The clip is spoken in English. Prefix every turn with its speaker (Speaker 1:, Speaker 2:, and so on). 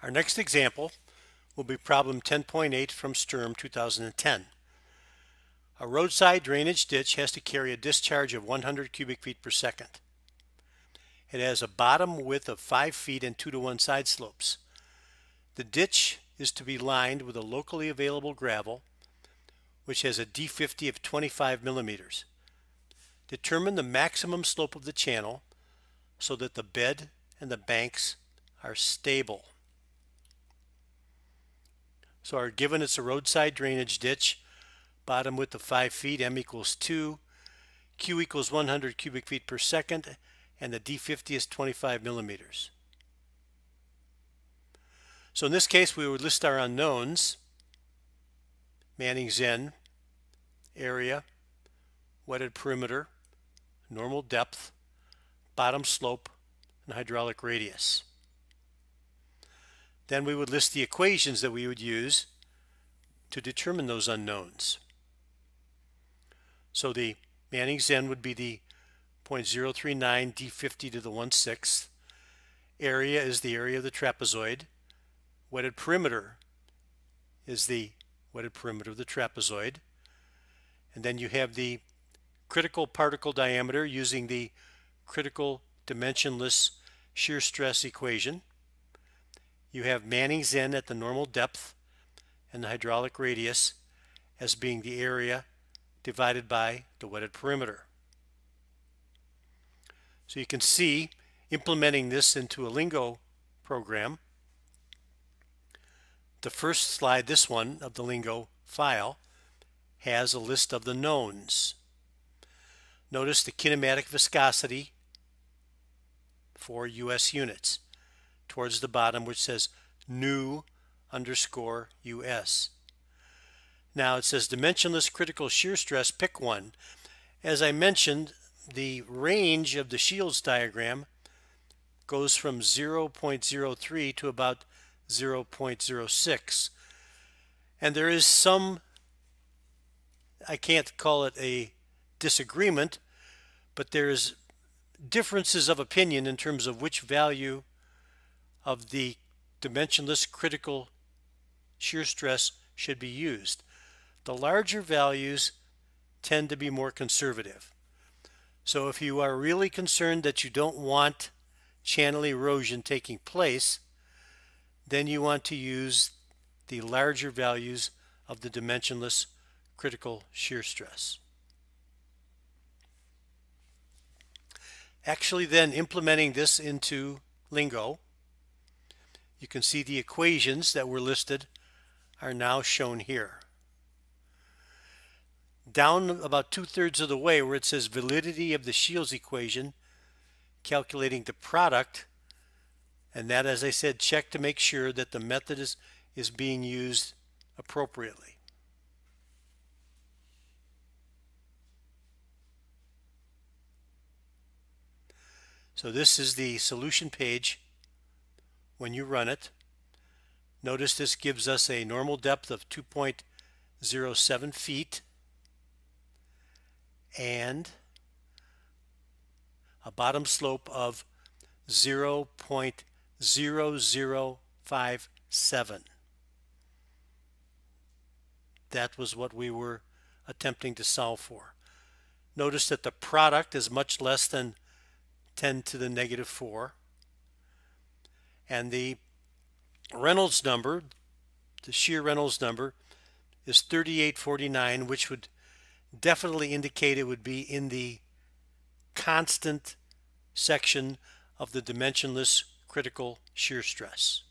Speaker 1: Our next example will be problem 10.8 from Sturm 2010. A roadside drainage ditch has to carry a discharge of 100 cubic feet per second. It has a bottom width of 5 feet and 2-to-1 side slopes. The ditch is to be lined with a locally available gravel which has a D50 of 25 millimeters. Determine the maximum slope of the channel so that the bed and the banks are stable. So our given it's a roadside drainage ditch, bottom width of 5 feet, M equals 2, Q equals 100 cubic feet per second, and the D50 is 25 millimeters. So in this case we would list our unknowns: Manning-Zen, area, wetted perimeter, normal depth, bottom slope, and hydraulic radius. Then we would list the equations that we would use to determine those unknowns. So the Manning-Zen would be the 0.039 D50 to the 1/6. Area is the area of the trapezoid. Wetted perimeter is the wetted perimeter of the trapezoid. And then you have the critical particle diameter using the critical dimensionless shear stress equation. You have Manning-Zen at the normal depth and the hydraulic radius as being the area divided by the wetted perimeter. So you can see, implementing this into a Lingo program, the first slide, this one of the Lingo file, has a list of the knowns. Notice the kinematic viscosity for US units towards the bottom, which says new underscore US. Now it says dimensionless critical shear stress, pick one. As I mentioned, the range of the Shields diagram goes from 0.03 to about 0.06. And there is some, I can't call it a disagreement, but there's differences of opinion in terms of which value of the dimensionless critical shear stress should be used. The larger values tend to be more conservative. So if you are really concerned that you don't want channel erosion taking place, then you want to use the larger values of the dimensionless critical shear stress. Actually then, implementing this into Lingo, you can see the equations that were listed are now shown here. Down about 2/3 of the way where it says validity of the Shields equation, calculating the product, and that, as I said, check to make sure that the method is being used appropriately. So this is the solution page when you run it. Notice this gives us a normal depth of 2.07 feet and a bottom slope of 0.0057. That was what we were attempting to solve for. Notice that the product is much less than 10 to the -4. And the Reynolds number, the shear Reynolds number, is 3849, which would definitely indicate it would be in the constant section of the dimensionless critical shear stress.